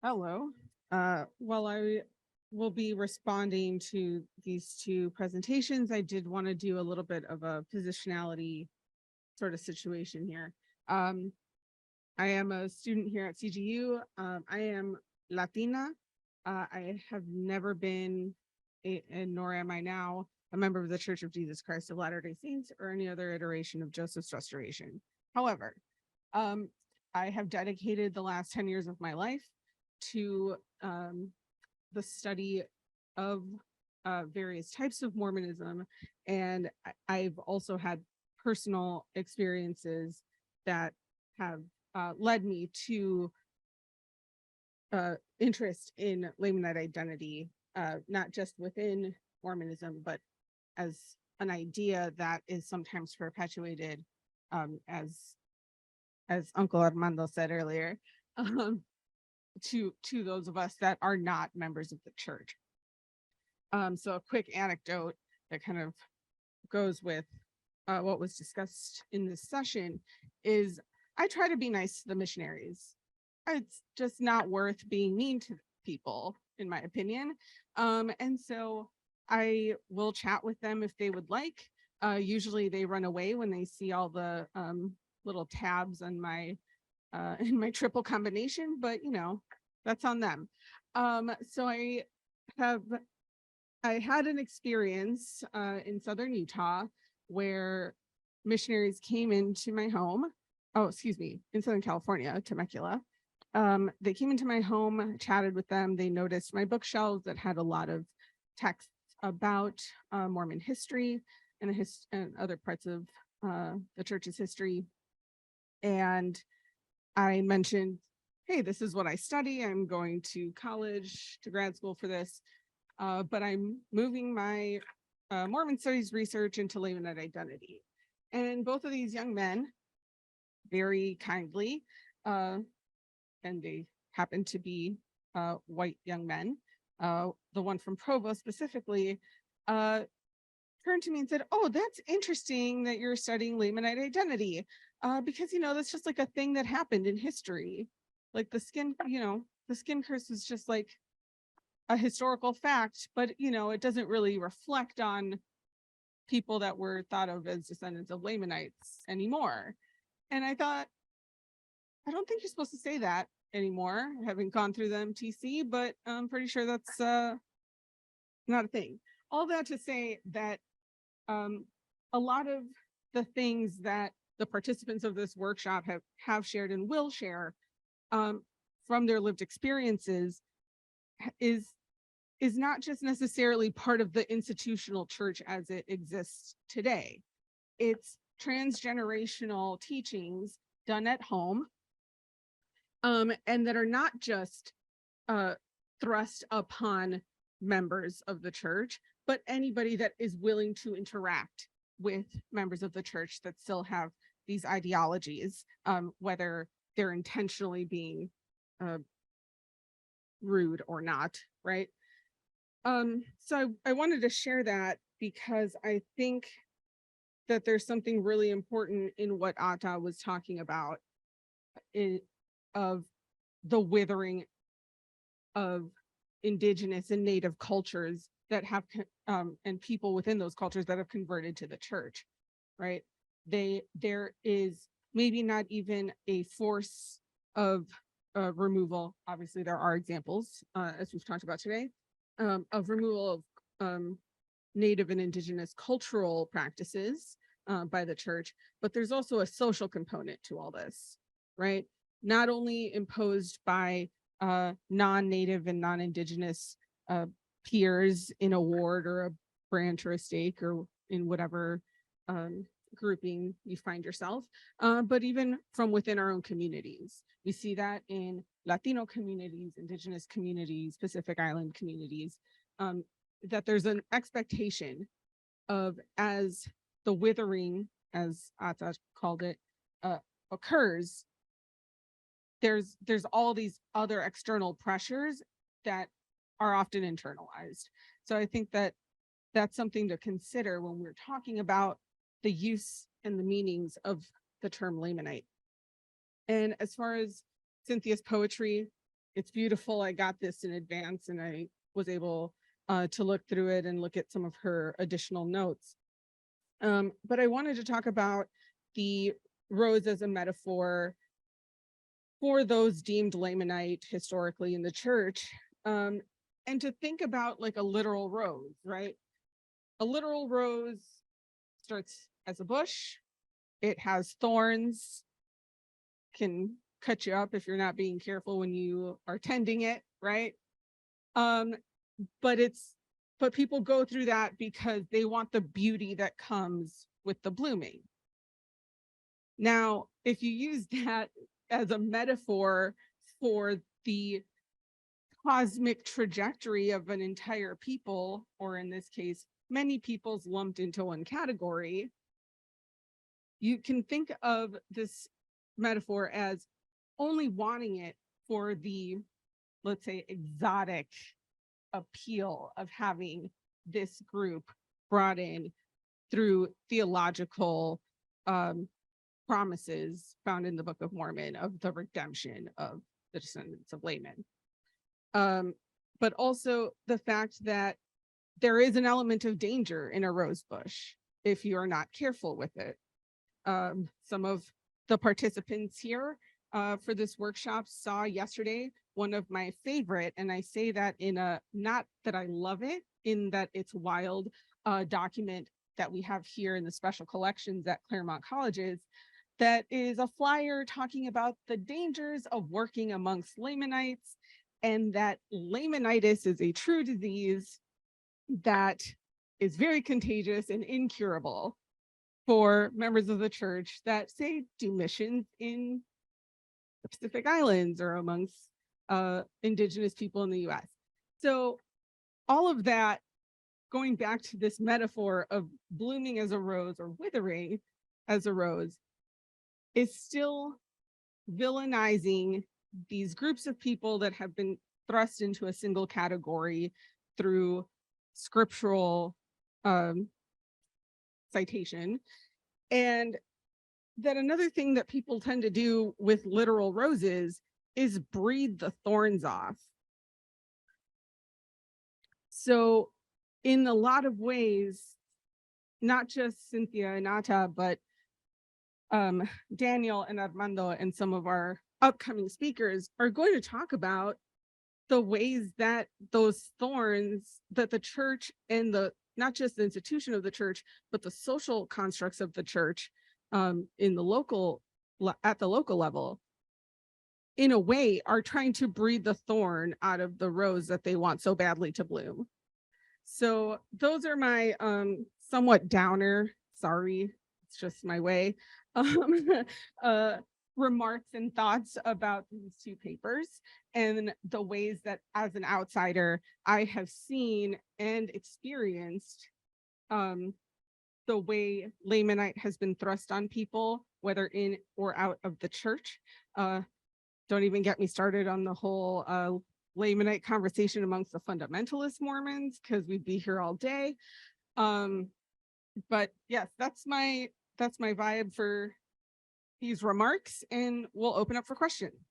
Hello. While I will be responding to these two presentations, I did want to do a little bit of a positionality sort of situation here. Um, I am a student here at CGU. I am Latina. I have never been, and nor am I now, a member of the Church of Jesus Christ of Latter-day Saints or any other iteration of Joseph's Restoration. However, um, I have dedicated the last 10 years of my life to the study of various types of Mormonism. And I've also had personal experiences that have led me to interest in Lamanite identity, not just within Mormonism, but as an idea that is sometimes perpetuated, as Uncle Armando said earlier, um, to those of us that are not members of the church. So a quick anecdote that kind of goes with what was discussed in this session is I try to be nice to the missionaries. It's just not worth being mean to people, in my opinion. And so I will chat with them if they would like. Usually they run away when they see all the little tabs on my in my triple combination, but that's on them. So have I had an experience in southern Utah where missionaries came into my home. Oh, excuse me, in Southern California, Temecula. They came into my home, chatted with them. They noticed my bookshelves that had a lot of texts about Mormon history and other parts of the church's history. And I mentioned, hey, this is what I study. I'm going to college, to grad school for this, but I'm moving my Mormon studies research into Lamanite identity. And both of these young men, very kindly, and they happen to be white young men, the one from Provo specifically, turned to me and said, oh, that's interesting that you're studying Lamanite identity. Because that's just like a thing that happened in history. Like the skin curse is just like a historical fact, but it doesn't really reflect on people that were thought of as descendants of Lamanites anymore. And I thought, I don't think you're supposed to say that anymore. I haven't gone through the MTC, but I'm pretty sure that's not a thing. All that to say that a lot of the things that the participants of this workshop have shared and will share from their lived experiences is not just necessarily part of the institutional church as it exists today. It's transgenerational teachings done at home, and that are not just thrust upon members of the church, but anybody that is willing to interact with members of the church that still have these ideologies, whether they're intentionally being rude or not, right? So I wanted to share that because I think that there's something really important in what Atta was talking about, of the withering of indigenous and native cultures that have and people within those cultures that have converted to the church, right? There is maybe not even a force of removal. Obviously there are examples, as we've talked about today, of removal of native and indigenous cultural practices by the church, but there's also a social component to all this, right? Not only imposed by non-native and non-indigenous peers in a ward or a branch or a stake or in whatever grouping you find yourself, but even from within our own communities. We see that in Latino communities, indigenous communities, Pacific Island communities, that there's an expectation of, as the withering, as Atta called it, occurs, there's all these other external pressures that are often internalized. So I think that that's something to consider when we're talking about the use and the meanings of the term Lamanite. And as far as Cynthia's poetry it's beautiful. I got this in advance and I was able to look through it and look at some of her additional notes. But I wanted to talk about the rose as a metaphor for those deemed Lamanite historically in the church, and to think about like a literal rose, right? A literal rose starts as a bush. It has thorns, can cut you up if you're not being careful when you are tending it, right? But people go through that because they want the beauty that comes with the blooming. Now, if you use that as a metaphor for the cosmic trajectory of an entire people, or in this case, many peoples lumped into one category, you can think of this metaphor as only wanting it for the, let's say, exotic appeal of having this group brought in through theological promises found in the Book of Mormon of the redemption of the descendants of Laman. But also the fact that there is an element of danger in a rose bush if you are not careful with it. Some of the participants here for this workshop saw yesterday one of my favorite, and I say that in a, not that I love it, in that it's wild, document that we have here in the special collections at Claremont colleges, that is a flyer talking about the dangers of working amongst Lamanites, and that Lamanitis is a true disease that is very contagious and incurable for members of the church that, say, do missions in the Pacific Islands or amongst Indigenous people in the US. So all of that, going back to this metaphor of blooming as a rose or withering as a rose, is still villainizing these groups of people that have been thrust into a single category through scriptural citation. And that another thing that people tend to do with literal roses is breathe the thorns off. So in a lot of ways, not just Cynthia and Ata, but Daniel and Armando and some of our upcoming speakers are going to talk about the ways that those thorns that the church and the, not just the institution of the church, but the social constructs of the church in the local, at the local level, in a way are trying to breathe the thorn out of the rose that they want so badly to bloom. So those are my somewhat downer, sorry, it's just my way, remarks and thoughts about these two papers and the ways that as an outsider, I have seen and experienced the way Lamanite has been thrust on people, whether in or out of the church. Don't even get me started on the whole Lamanite conversation amongst the fundamentalist Mormons, because we'd be here all day. But yes, that's my vibe for these remarks, and we'll open up for questions.